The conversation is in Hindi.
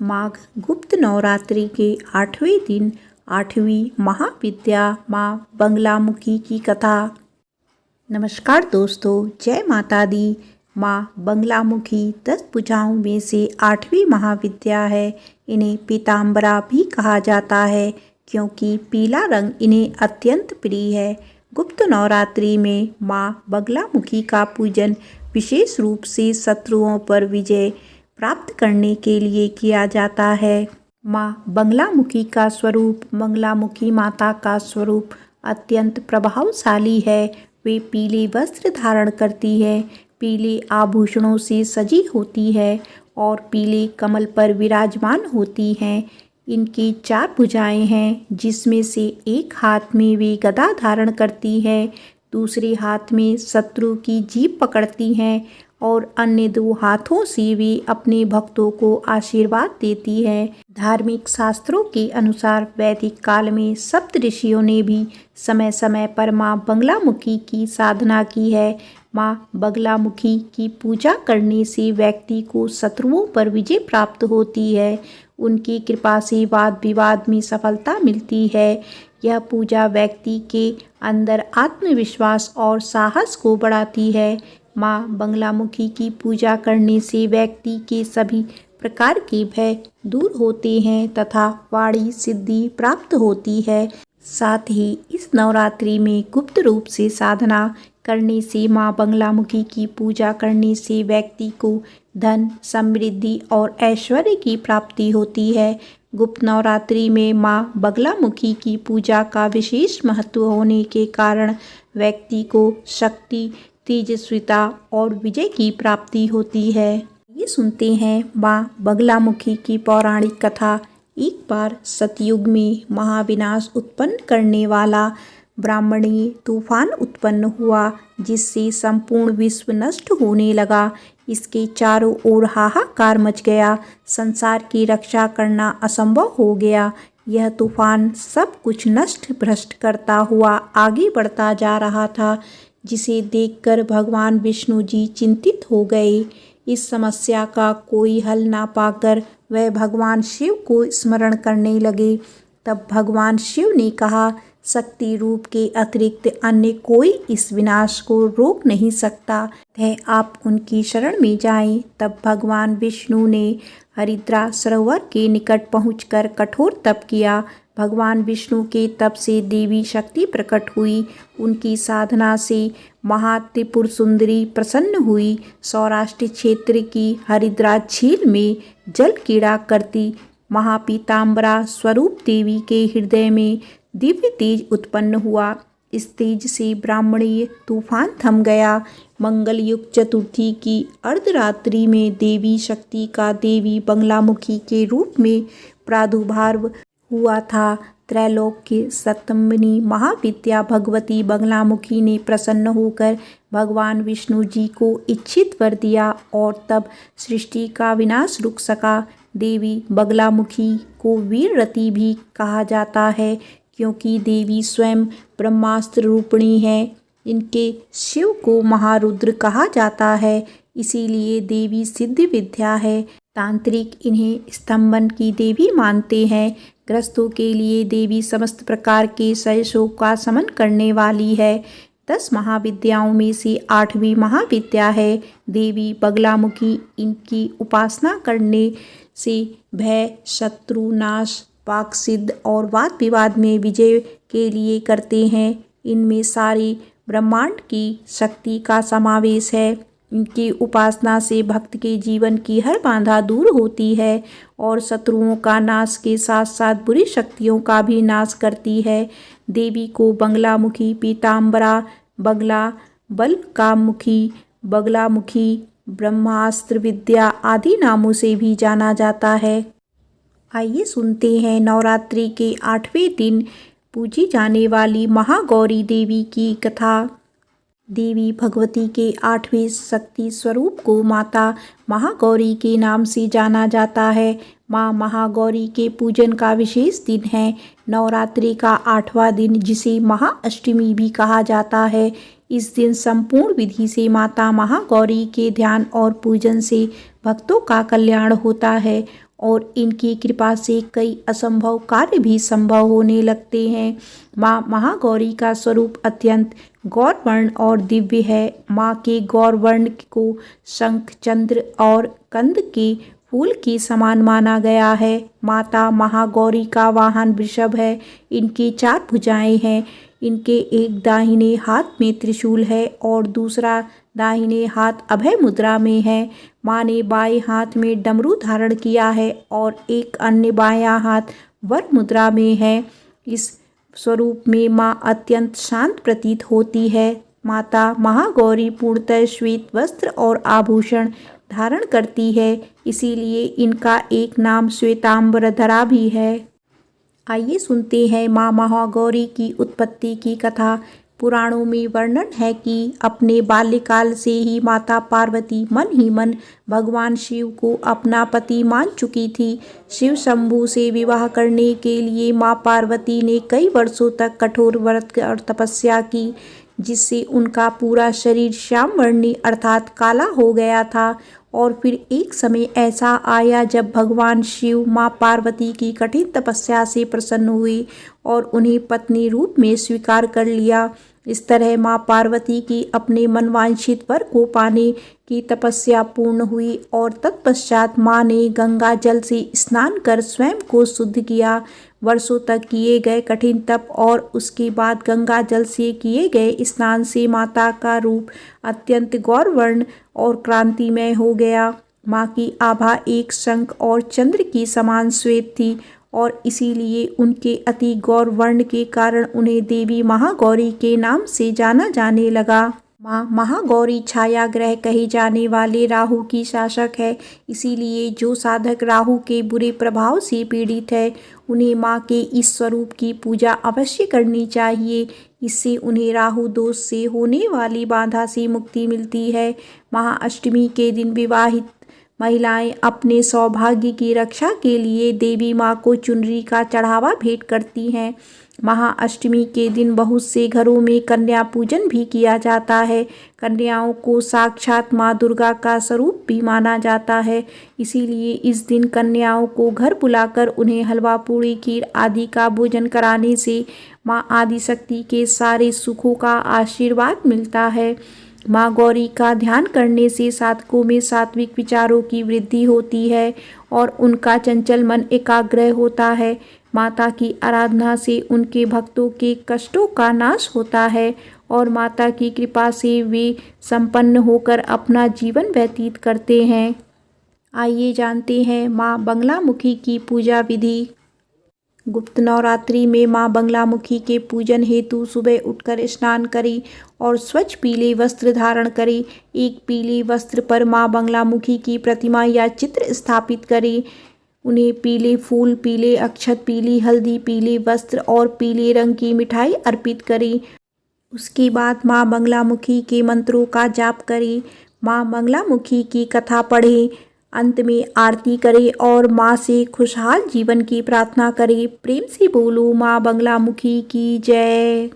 माघ गुप्त नवरात्रि के 8वें दिन 8वीं महाविद्या माँ बगलामुखी की कथा। नमस्कार दोस्तों, जय माता दी। माँ बगलामुखी 10 भुजाओं में से 8वीं महाविद्या है। इन्हें पीताम्बरा भी कहा जाता है क्योंकि पीला रंग इन्हें अत्यंत प्रिय है। गुप्त नवरात्रि में माँ बगलामुखी का पूजन विशेष रूप से शत्रुओं पर विजय प्राप्त करने के लिए किया जाता है। माँ बगलामुखी का स्वरूप बगलामुखी माता का स्वरूप अत्यंत प्रभावशाली है। वे पीले वस्त्र धारण करती है, पीले आभूषणों से सजी होती है और पीले कमल पर विराजमान होती हैं। इनकी 4 भुजाएं हैं, जिसमें से एक हाथ में वे गदा धारण करती है, दूसरे हाथ में शत्रु की जीभ पकड़ती हैं और अन्य 2 हाथों से वे अपने भक्तों को आशीर्वाद देती है। धार्मिक शास्त्रों के अनुसार वैदिक काल में सप्त ऋषियों ने भी समय समय पर माँ बगलामुखी की साधना की है। माँ बगलामुखी की पूजा करने से व्यक्ति को शत्रुओं पर विजय प्राप्त होती है। उनकी कृपा से वाद विवाद में सफलता मिलती है। यह पूजा व्यक्ति के अंदर आत्मविश्वास और साहस को बढ़ाती है। माँ बगलामुखी की पूजा करने से व्यक्ति के सभी प्रकार के भय दूर होते हैं तथा वाणी सिद्धि प्राप्त होती है। साथ ही इस नवरात्रि में गुप्त रूप से साधना करने से माँ बगलामुखी की पूजा करने से व्यक्ति को धन, समृद्धि और ऐश्वर्य की प्राप्ति होती है। गुप्त नवरात्रि में माँ बगलामुखी की पूजा का विशेष महत्व होने के कारण व्यक्ति को शक्ति, तेजस्विता और विजय की प्राप्ति होती है। ये सुनते हैं माँ बगलामुखी की पौराणिक कथा। एक बार सतयुग में महाविनाश उत्पन्न करने वाला ब्राह्मणीय तूफान उत्पन्न हुआ, जिससे संपूर्ण विश्व नष्ट होने लगा। इसके चारों ओर हाहाकार मच गया। संसार की रक्षा करना असंभव हो गया। यह तूफान सब कुछ नष्ट भ्रष्ट करता हुआ आगे बढ़ता जा रहा था, जिसे देखकर भगवान विष्णु जी चिंतित हो गए। इस समस्या का कोई हल ना पाकर वह भगवान शिव को स्मरण करने लगे। तब भगवान शिव ने कहा, शक्ति रूप के अतिरिक्त अन्य कोई इस विनाश को रोक नहीं सकता है, आप उनकी शरण में जाएं। तब भगवान विष्णु ने हरिद्रा सरोवर के निकट पहुंचकर कठोर तप किया। भगवान विष्णु के तप से देवी शक्ति प्रकट हुई। उनकी साधना से महात्रिपुर सुंदरी प्रसन्न हुई। सौराष्ट्र क्षेत्र की हरिद्रा झील में जल क्रीड़ा करती महापीताम्बरा स्वरूप देवी के हृदय में दिव्य तेज उत्पन्न हुआ। इस तेज से ब्राह्मणीय तूफान थम गया। मंगल युग चतुर्थी की अर्धरात्रि में देवी शक्ति का देवी बगलामुखी के रूप में प्रादुर्भाव हुआ था। त्रैलोक की सतम्बिनी महाविद्या भगवती बगलामुखी ने प्रसन्न होकर भगवान विष्णु जी को इच्छित वर दिया और तब सृष्टि का विनाश रुक सका। देवी बगलामुखी को वीररती भी कहा जाता है क्योंकि देवी स्वयं ब्रह्मास्त्र रूपिणी है। इनके शिव को महारुद्र कहा जाता है, इसीलिए देवी सिद्ध विद्या है। तांत्रिक इन्हें स्तंभन की देवी मानते हैं। ग्रस्तों के लिए देवी समस्त प्रकार के सहसों का शमन करने वाली है। 10 महाविद्याओं में से 8वीं महाविद्या है देवी बगलामुखी। इनकी उपासना करने से भय, शत्रु नाश, वाक सिद्ध और वाद विवाद में विजय के लिए करते हैं। इनमें सारे ब्रह्मांड की शक्ति का समावेश है। इनकी उपासना से भक्त के जीवन की हर बाधा दूर होती है और शत्रुओं का नाश के साथ साथ बुरी शक्तियों का भी नाश करती है। देवी को बगलामुखी, पीताम्बरा, बगला, बलकामुखी, बगलामुखी, ब्रह्मास्त्र विद्या आदि नामों से भी जाना जाता है। आइए सुनते हैं नवरात्रि के 8वें दिन पूजी जाने वाली महागौरी देवी की कथा। देवी भगवती के 8वें शक्ति स्वरूप को माता महागौरी के नाम से जाना जाता है। माँ महागौरी के पूजन का विशेष दिन है नवरात्रि का 8वां दिन, जिसे महाअष्टमी भी कहा जाता है। इस दिन संपूर्ण विधि से माता महागौरी के ध्यान और पूजन से भक्तों का कल्याण होता है और इनकी कृपा से कई असंभव कार्य भी संभव होने लगते हैं। माँ महागौरी का स्वरूप अत्यंत गौरवर्ण और दिव्य है। माँ के गौरवर्ण को शंख, चंद्र और कंद के फूल के समान माना गया है। माता महागौरी का वाहन वृषभ है। इनके 4 भुजाएं हैं। इनके एक दाहिने हाथ में त्रिशूल है और दूसरा दाहिने हाथ अभय मुद्रा में है। माँ ने बाएं हाथ में डमरू धारण किया है और एक अन्य बायां हाथ वर मुद्रा में है। इस स्वरूप में माँ अत्यंत शांत प्रतीत होती है। माता महागौरी पूर्णतः श्वेत वस्त्र और आभूषण धारण करती है, इसीलिए इनका एक नाम श्वेतांबरधरा भी है। आइए सुनते हैं माँ महागौरी की उत्पत्ति की कथा। पुराणों में वर्णन है कि अपने बाल्यकाल से ही माता पार्वती मन ही मन भगवान शिव को अपना पति मान चुकी थी। शिव शंभु से विवाह करने के लिए माँ पार्वती ने कई वर्षों तक कठोर व्रत और तपस्या की, जिससे उनका पूरा शरीर श्याम वर्णी अर्थात काला हो गया था। और फिर एक समय ऐसा आया जब भगवान शिव माँ पार्वती की कठिन तपस्या से प्रसन्न हुए और उन्हें पत्नी रूप में स्वीकार कर लिया। इस तरह माँ पार्वती की अपने मनवांछित वर को पाने की तपस्या पूर्ण हुई और तत्पश्चात माँ ने गंगा जल से स्नान कर स्वयं को शुद्ध किया। वर्षों तक किए गए कठिन तप और उसके बाद गंगा जल से किए गए स्नान से माता का रूप अत्यंत गौरवर्ण और क्रांतिमय हो गया। माँ की आभा एक शंख और चंद्र की समान श्वेत थी और इसीलिए उनके अति गौरवर्ण के कारण उन्हें देवी महागौरी के नाम से जाना जाने लगा। माँ महागौरी छाया ग्रह कहे जाने वाले राहु की शासक है, इसीलिए जो साधक राहु के बुरे प्रभाव से पीड़ित है उन्हें माँ के इस स्वरूप की पूजा अवश्य करनी चाहिए। इससे उन्हें राहु दोष से होने वाली बाधा से मुक्ति मिलती है। महाअष्टमी के दिन विवाहित महिलाएं अपने सौभाग्य की रक्षा के लिए देवी माँ को चुनरी का चढ़ावा भेंट करती हैं। महाअष्टमी के दिन बहुत से घरों में कन्या पूजन भी किया जाता है। कन्याओं को साक्षात माँ दुर्गा का स्वरूप भी माना जाता है, इसीलिए इस दिन कन्याओं को घर बुलाकर उन्हें हलवा पूड़ी खीर आदि का भोजन कराने से माँ आदिशक्ति के सारे सुखों का आशीर्वाद मिलता है। माँ गौरी का ध्यान करने से साधकों में सात्विक विचारों की वृद्धि होती है और उनका चंचल मन एकाग्र होता है। माता की आराधना से उनके भक्तों के कष्टों का नाश होता है और माता की कृपा से वे संपन्न होकर अपना जीवन व्यतीत करते हैं। आइए जानते हैं माँ बगलामुखी की पूजा विधि। गुप्त नवरात्रि में माँ बगलामुखी के पूजन हेतु सुबह उठकर स्नान करें और स्वच्छ पीले वस्त्र धारण करें। एक पीले वस्त्र पर माँ बगलामुखी की प्रतिमा या चित्र स्थापित करें। उन्हें पीले फूल, पीले अक्षत, पीली हल्दी, पीले वस्त्र और पीले रंग की मिठाई अर्पित करें। उसके बाद माँ बगलामुखी के मंत्रों का जाप करें। माँ बगलामुखी की कथा पढ़ें। अंत में आरती करें और माँ से खुशहाल जीवन की प्रार्थना करें। प्रेम से बोलो माँ बगलामुखी की जय।